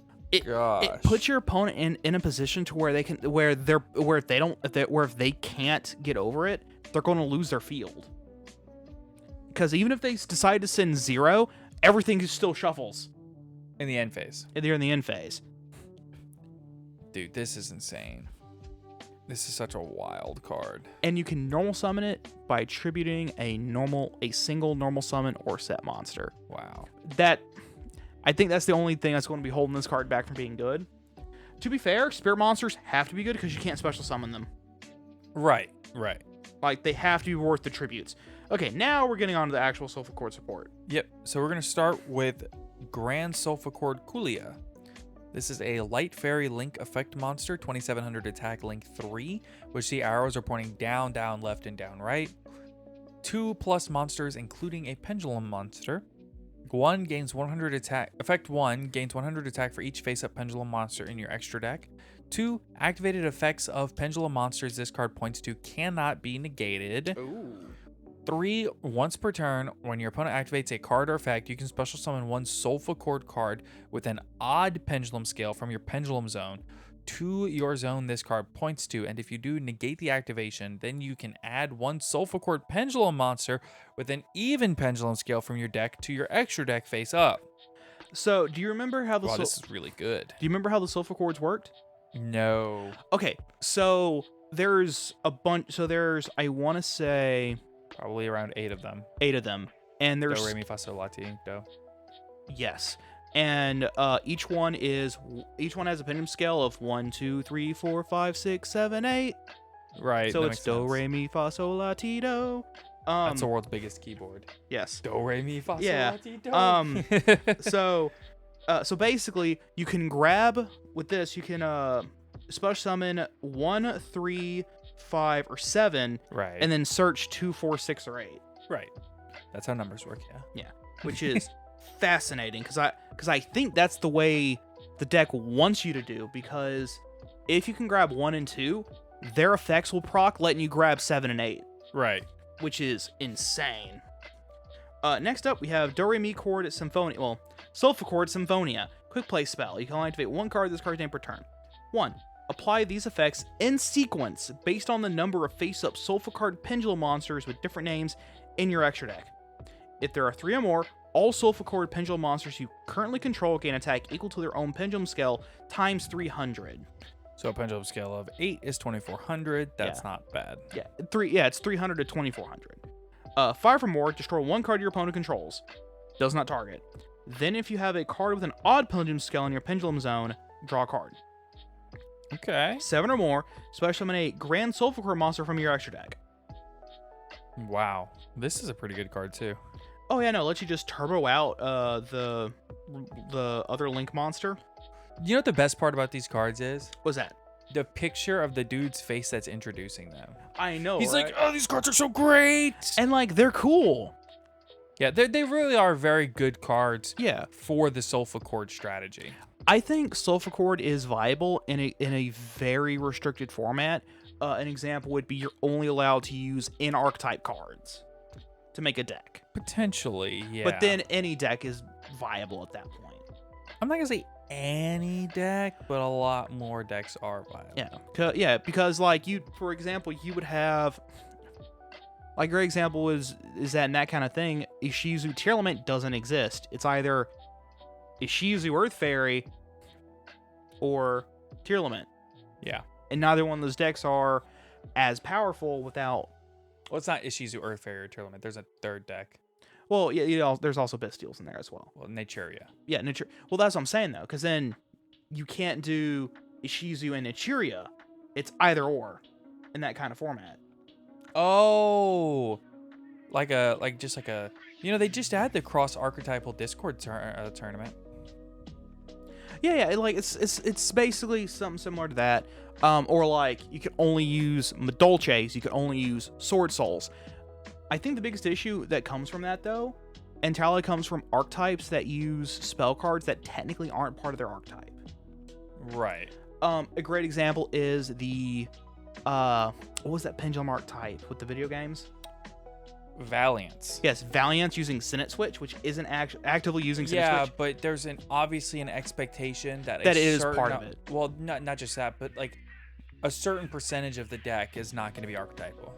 gosh. It puts your opponent in a position to where they can if they can't get over it, they're going to lose their field. Because even if they decide to send 0, everything still shuffles. in the end phase. They're in the end phase. Dude, this is insane. This is such a wild card. And you can normal summon it by attributing a single normal summon or set monster. Wow. I think that's the only thing that's going to be holding this card back from being good. To be fair, spirit monsters have to be good because you can't special summon them. Right. Like, they have to be worth the tributes. Okay, now we're getting on to the actual Sulfur Cord support. Yep. So we're going to start with Grand Sulfur Kulia. This is a Light Fairy Link effect monster, 2700 attack, Link 3, which the arrows are pointing down, down, left, and down, right. 2+ monsters, including a pendulum monster. 1 gains 100 attack. Effect 1 gains 100 attack for each face-up pendulum monster in your extra deck. 2 activated effects of pendulum monsters this card points to cannot be negated. Ooh. 3, once per turn, when your opponent activates a card or effect, you can special summon 1 Sulfur Cord card with an odd pendulum scale from your pendulum zone to your zone this card points to, and if you do negate the activation, then you can add 1 Sulfur Cord pendulum monster with an even pendulum scale from your deck to your extra deck face up. So, do you remember how the Wow, this is really good. Do you remember how the Sulfur Cords worked? No. Okay, so there's a bunch. So there's, I want to say, Probably around 8 of them. 8 of them, and Do, there's re, mi, fa, sol, la, ti, do. yes, and each one has a pendulum scale of 1, 2, 3, 4, 5, 6, 7, 8. Right. So that it's makes do, sense. re, mi, fa, sol, la, ti, do. That's the world's biggest keyboard. Yes. Do, re, mi, fa, sol, Yeah. la, ti, do. So basically, you can grab with this. You can special summon 1, 3, 5, or 7, Right. and then search 2, 4, 6, or 8. Right. That's how numbers work, yeah. Which is fascinating because I think that's the way the deck wants you to do, because if you can grab 1 and 2, their effects will proc letting you grab 7 and 8, Right. which is insane. Next up, we have Do Re Mi Chord Symphonia. Well, Sulfur Chord Symphonia. Quick play spell. You can only activate 1 card this card's name per turn. 1. Apply these effects in sequence based on the number of face-up Sulfur Card pendulum monsters with different names in your extra deck. If there are 3 or more, all Sulfur Cord pendulum monsters you currently control gain attack equal to their own pendulum scale times 300. So a pendulum scale of 8 is 2400. That's Yeah. not bad. It's 300 to 2400. 5 or more, destroy 1 card your opponent controls. Does not target. Then if you have a card with an odd pendulum scale in your pendulum zone, draw a card. Okay. 7 or more, special summon a Grand Sulfur Cord monster from your extra deck. Wow. This is a pretty good card too. Oh yeah, no, let you just turbo out the other Link monster. You know what the best part about these cards is? What's that? The picture of the dude's face that's introducing them. I know. He's right? like, oh, these cards are so great. And like they're cool. Yeah, they really are very good cards Yeah. for the Sulfur Cord strategy. I think Sulfur Cord is viable in a very restricted format. An example would be you're only allowed to use in-archetype cards to make a deck. Potentially, yeah. But then any deck is viable at that point. I'm not going to say any deck, but a lot more decks are viable. Yeah. Because like for example, you would have, like, a great example is that in that kind of thing, Ishizu Tearlament doesn't exist. It's either Ishizu Earth Fairy or Tearlament. Yeah. And neither one of those decks are as powerful without. Well, it's not Ishizu Earth Fairy or Tournament. There's a third deck. Well, yeah, there's also Bestials in there as well. Well, Naturia. Yeah, well, that's what I'm saying though, because then you can't do Ishizu and Naturia. It's either or in that kind of format. Oh, like a You know, they just had the cross-archetypal Discord tournament. Yeah, like it's basically something similar to that. Or like you could only use Madolches, you could only use Sword Souls. I think the biggest issue that comes from that though, entirely comes from archetypes that use spell cards that technically aren't part of their archetype. Right. A great example is the what was that pendulum archetype with the video games? Valiance. Yes, Valiance using Senate Switch, which isn't actively using Senate Yeah, Switch. but there's obviously an expectation that That it is part of it. Well, not just that, but like a certain percentage of the deck is not going to be archetypal.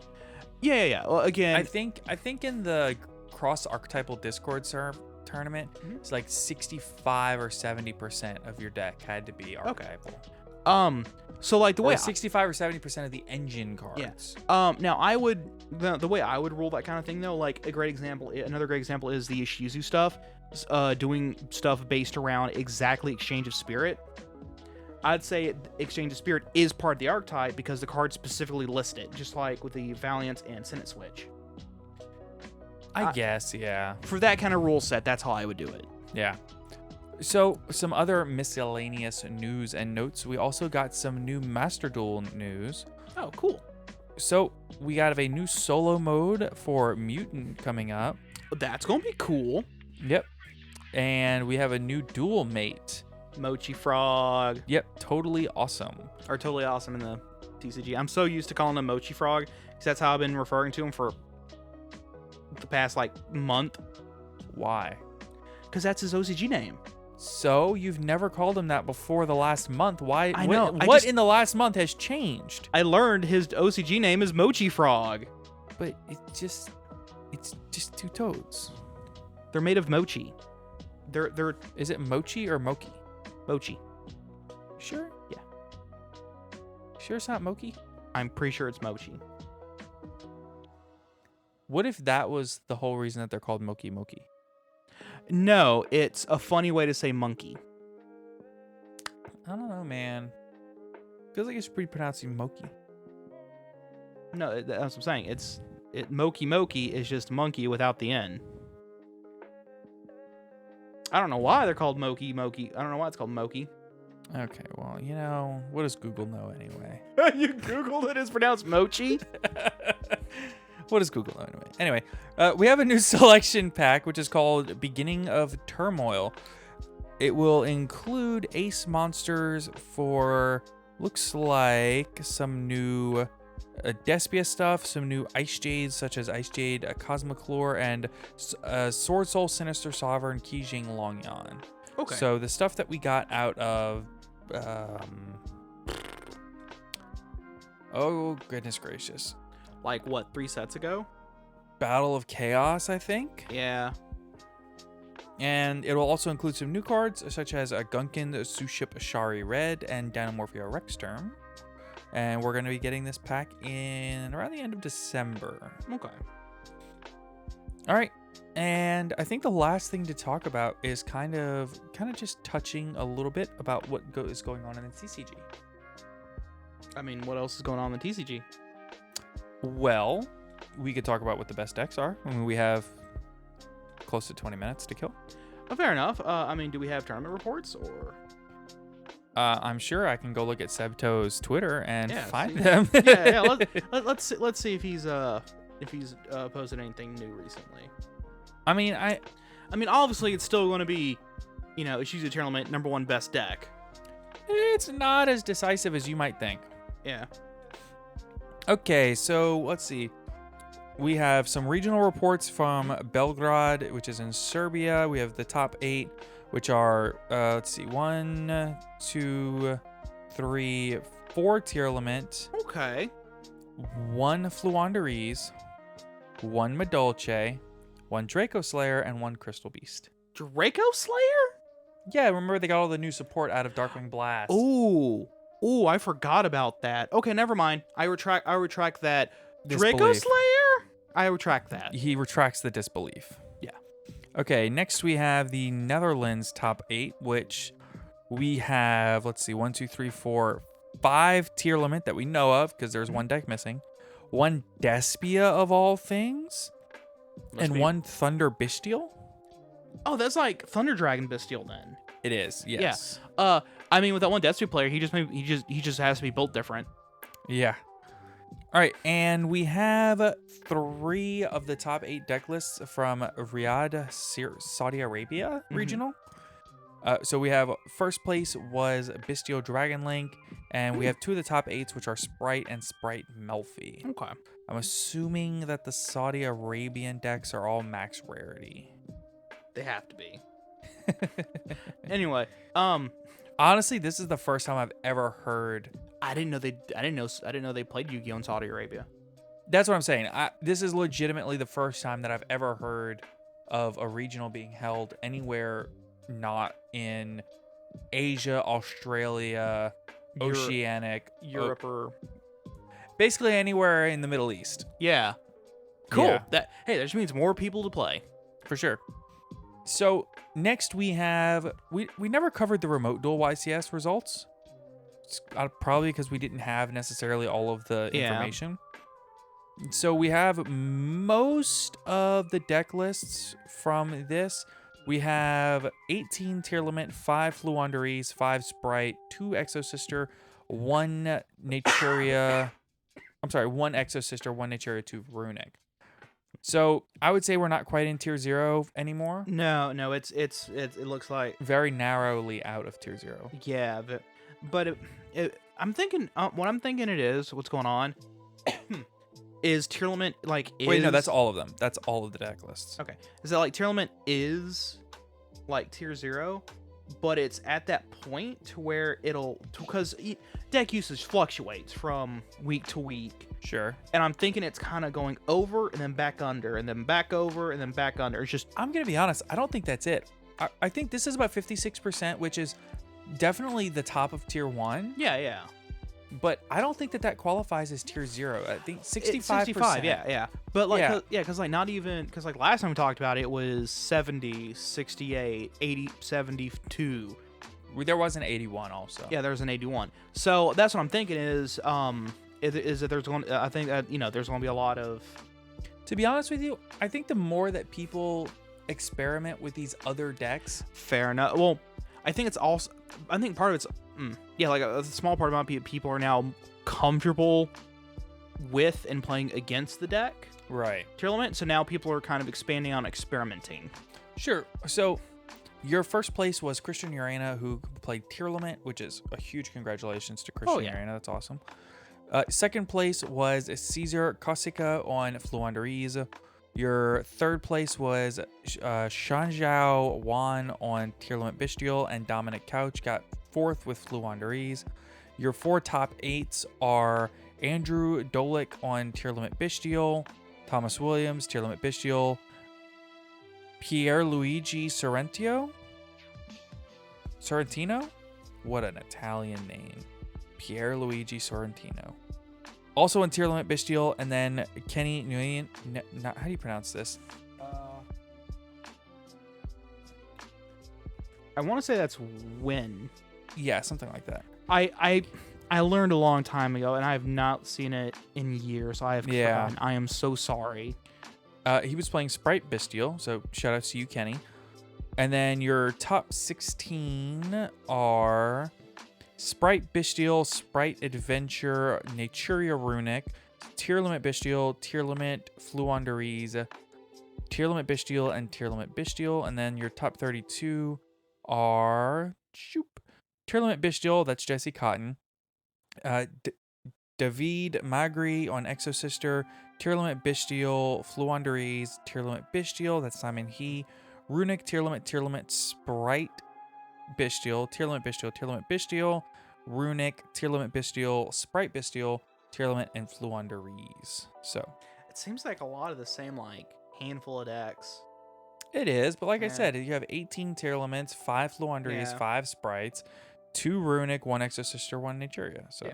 Yeah. Well, again, I think in the cross archetypal Discord tournament, it's like 65 or 70% of your deck had to be archetypal. so like the way 65 or 70% of the engine cards. now I would the way I would rule that kind of thing though, like another great example is the Ishizu stuff, doing stuff based around exactly Exchange of Spirit. I'd say Exchange of Spirit is part of the archetype because the cards specifically list it, just like with the Valiance and Senate Switch. I guess, yeah. For that kind of rule set, that's how I would do it. Yeah. So, some other miscellaneous news and notes. We also got some new Master Duel news. Oh, cool. So, we got a new solo mode for Mutant coming up. That's gonna be cool. Yep. And we have a new dual mate. Mochi Frog. Yep, totally awesome. Are totally awesome in the TCG. I'm so used to calling him Mochi Frog because that's how I've been referring to him for the past like month. Why? Because that's his OCG name. So you've never called him that before the last month. Why? I know. What in the last month has changed? I learned his OCG name is Mochi Frog. But it's just two toads. They're made of mochi. They're Is it mochi or mochi? mochi. Sure. Yeah. Sure, it's not mochi. I'm pretty sure it's mochi. What if that was the whole reason that they're called Moki Moki? No, it's a funny way to say monkey. I don't know, man. Feels like it should be pronouncing Moki. No, that's what I'm saying. Moki Moki is just monkey without the N. I don't know why they're called Moki Moki. I don't know why it's called Moki. Okay, well, you know, what does Google know anyway? You Googled it, it's pronounced Mochi? What does Google know anyway? Anyway, we have a new selection pack, which is called Beginning of Turmoil. It will include ace monsters for, looks like, some new Despia stuff, some new Ice Jades, such as Ice Jade, Cosmoclore, and Sword Soul, Sinister Sovereign, Kijing, Longyan. Okay. So the stuff that we got out of... oh, goodness gracious. Like, what, 3 sets ago? Battle of Chaos, I think. Yeah. And it will also include some new cards, such as a Gunkin, Suship Ashari Red, and Dynamorphia Rexterm. And we're going to be getting this pack in around the end of December. Okay. All right. And I think the last thing to talk about is kind of just touching a little bit about what is going on in the TCG. I mean, what else is going on in the TCG? Well, we could talk about what the best decks are. I mean, we have close to 20 minutes to kill. Oh, fair enough. I mean, do we have tournament reports or? I'm sure I can go look at Sebto's Twitter and find see. them. yeah. Let's see if he's posted anything new recently. I mean, obviously it's still going to be, Ishizu Tournament #1 best deck. It's not as decisive as you might think. Yeah. Okay, so let's see. We have some regional reports from Belgrade, which is in Serbia. We have the top 8, which are, 1, 2, 3, 4 Tier Limit. Okay. 1 Fluanderese, 1 Madolche, 1 Draco Slayer, and 1 Crystal Beast. Draco Slayer? Yeah, remember they got all the new support out of Darkwing Blast. Ooh, I forgot about that. Okay, never mind. I retract that. Disbelief. Draco Slayer? I retract that. He retracts the disbelief. Yeah. Okay, next we have the Netherlands top 8, which we have, 1, 2, 3, 4, 5 Tier Limit that we know of, because there's 1 deck missing. 1 Despia of all things. And one Thunder Bestial? Oh, that's like Thunder Dragon Bestial then. It is, yes. Yeah. I mean, with that one Detsu player, he just has to be built different. Yeah. All right, and we have 3 of the top 8 deck lists from Riyadh, Saudi Arabia regional. So we have first place was Bestial Dragon Link, and we have 2 of the top 8s, which are Sprite and Sprite Melfi. Okay. I'm assuming that the Saudi Arabian decks are all max rarity. They have to be. Anyway, honestly, this is the first time I've ever heard. I didn't know they played Yu-Gi-Oh in Saudi Arabia. That's what I'm saying. This is legitimately the first time that I've ever heard of a regional being held anywhere not in Asia, Australia, Oceanic, Europe, or basically anywhere in the Middle East. Yeah. Cool. Yeah. That just means more people to play. For sure. So next we have we never covered the remote duel YCS results. It's probably because we didn't have necessarily all of the information. So we have most of the deck lists from this. We have 18 Tier Limit, 5 Fluanderies, 5 Sprite, 2 Exosister, 1 Naturia. I'm sorry, 1 Exosister, 1 Naturia, 2 Runic. So I would say we're not quite in Tier 0 anymore. No, it looks like Very narrowly out of Tier 0. Yeah, but I'm thinking what's going on is Tier Limit Wait, no, that's all of them. That's all of the deck lists. Okay. Is that like Tier Limit is like Tier 0, but it's at that point where because deck usage fluctuates from week to week. Sure. And I'm thinking it's kind of going over and then back under and then back over and then back under. It's just I'm going to be honest, I don't think that's it. I think this is about 56%, which is definitely the top of Tier 1. Yeah. But I don't think that qualifies as Tier 0. I think 65%. 65, yeah. But because not even, because like last time we talked about it, it was 70, 68, 80, 72. There was an 81 also. Yeah, there was an 81. So that's what I'm thinking is that there's going, I think that, there's going to be a lot of. To be honest with you, I think the more that people experiment with these other decks. Fair enough. Well, I think part of it's, like a small part about people are now comfortable with and playing against the deck. Right. Tier Limit. So now people are kind of expanding on experimenting. Sure. So your first place was Christian Urena, who played Tier Limit, which is a huge congratulations to Christian Urena. That's awesome. Second place was Caesar Kosika on Fluanderies. Your third place was Shanjiao Wan on Tier Limit Bestial, and Dominic Couch got fourth with Fluanderies. Your 4 top 8s are Andrew Dolick on Tier Limit Bestial, Thomas Williams, Tier Limit Bestial, Pierluigi Sorrentino? What an Italian name. Pierluigi Sorrentino. Also in Tier Limit Bestial, and then Kenny Nguyen. How do you pronounce this? I want to say that's Win. Yeah, something like that. I learned a long time ago, and I have not seen it in years. I have forgotten. I am so sorry. He was playing Sprite Bestial, so shout out to you, Kenny. And then your top 16 are Sprite Bestial, Sprite Adventure, Naturia Runic, Tier Limit Bestial, Tier Limit Fluanderies, Tier Limit Bestial, and Tier Limit Bestial. And then your top 32 are Tier Limit Bestial, that's Jesse Cotton, David Magri on Exosister, Tier Limit Bestial, Fluanderies, Tier Limit Bestial, that's Simon He, Runic, Tier Limit Sprite Bestial, Tier Limit Bestial, Tier Limit Bestial, Runic, Tier Limit Bestial, Sprite Bestial, Tier Limit, and Fluanderies. So it seems like a lot of the same handful of decks. It is, but like I said, you have 18 Tier Limits, 5 Fluanderies, 5 Sprites, 2 Runic, 1 Exosister, 1 Naturia. So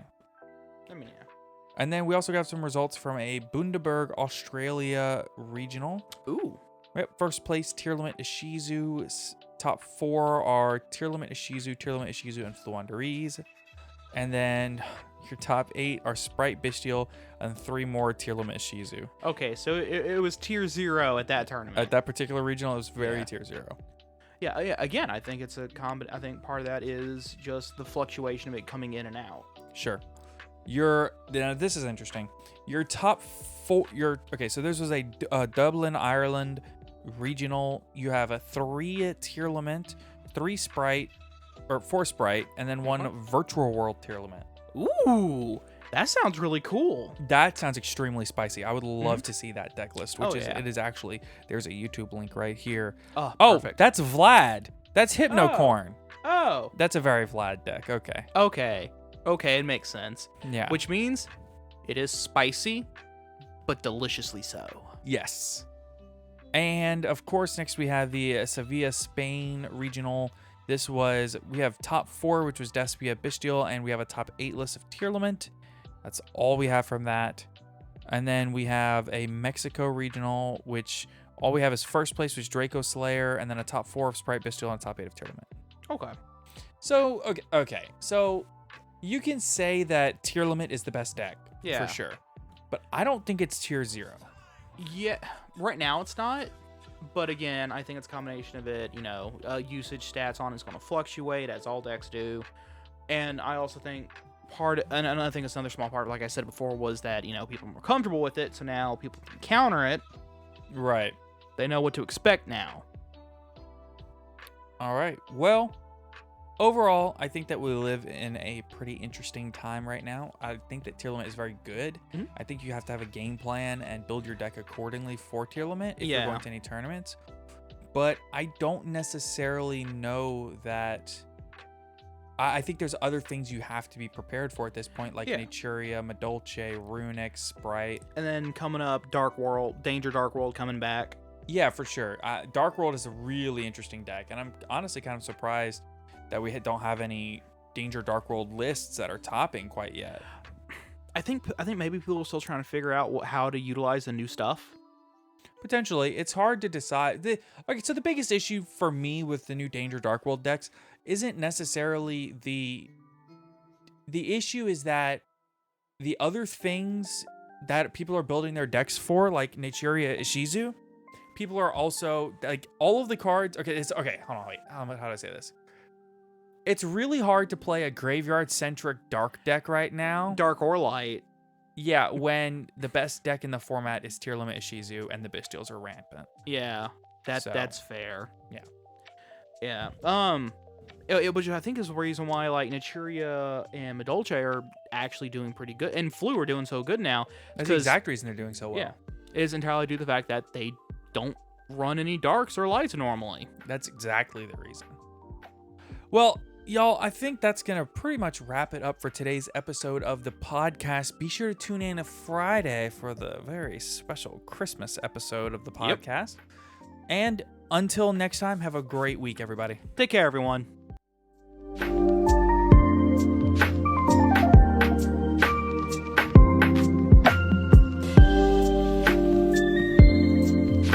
And then we also got some results from a Bundaberg, Australia regional. Ooh. Yep, first place, Tier Limit Ishizu. Top 4 are Tier Limit Ishizu, and Fluanderies. And then Your top 8 are Sprite, Bestial, and 3 more tier limit Shizu. Okay, so it was tier 0 at that tournament. At that particular regional, it was very Yeah. tier 0. Yeah. Again, I think it's a I think part of that is just the fluctuation of it coming in and out. Sure. Now this is interesting. Your top 4. Okay. So this was a Dublin, Ireland regional. You have a 3 tier limit, 4 Sprite, and then 1 virtual world tier limit. Ooh, that sounds really cool. That sounds extremely spicy. I would love to see that deck list, which yeah. it is actually, there's a YouTube link right here. Oh, Oh, perfect. that's Vlad. That's Hypnocorn. Oh. That's a very Vlad deck. Okay. Okay, it makes sense. Yeah. Which means it is spicy, but deliciously so. Yes. And of course, next we have the Sevilla, Spain regional. We have top 4, which was Despia, Bestial, and we have a top 8 list of tier limit. That's all we have from that. And then we have a Mexico regional, which all we have is first place was Draco Slayer, and then a top 4 of Sprite, Bestial, and a top 8 of tier limit. Okay. So, okay. So you can say that tier limit is the best deck, Yeah. for sure. But I don't think it's tier 0. Yeah, right now it's not. But again, I think it's a combination of it, usage stats on it's going to fluctuate as all decks do. And I also think and I think it's another small part, like I said before, was that, people are more comfortable with it. So now people can counter it. Right. They know what to expect now. All right. Well, overall, I think that we live in a pretty interesting time right now. I think that tier limit is very good. Mhm. I think you have to have a game plan and build your deck accordingly for tier limit if Yeah. you're going to any tournaments. But I don't necessarily know that. I think there's other things you have to be prepared for at this point, like Yeah. Naturia, Madolche, Runic, Sprite. And then coming up, Danger Dark World coming back. Yeah, for sure. Dark World is a really interesting deck, and I'm honestly kind of surprised that we don't have any Danger Dark World lists that are topping quite yet. I think maybe people are still trying to figure out how to utilize the new stuff. Potentially, it's hard to decide. So the biggest issue for me with the new Danger Dark World decks isn't necessarily the issue is that the other things that people are building their decks for, like Naturia Ishizu, people are also like all of the cards. Okay, hold on, wait. How do I say this? It's really hard to play a graveyard-centric dark deck right now. Dark or light. Yeah, when the best deck in the format is tier limit Ishizu and the Bestials are rampant. Yeah, So- that's fair. Yeah. Yeah. Which I think is the reason why like Naturia and Madolche are actually doing pretty good, and Flu are doing so good now. That's the exact reason they're doing so well. Yeah, it is entirely due to the fact that they don't run any darks or lights normally. That's exactly the reason. Well, y'all, I think that's going to pretty much wrap it up for today's episode of the podcast. Be sure to tune in Friday for the very special Christmas episode of the podcast. And until next time, have a great week, everybody. Take care, everyone.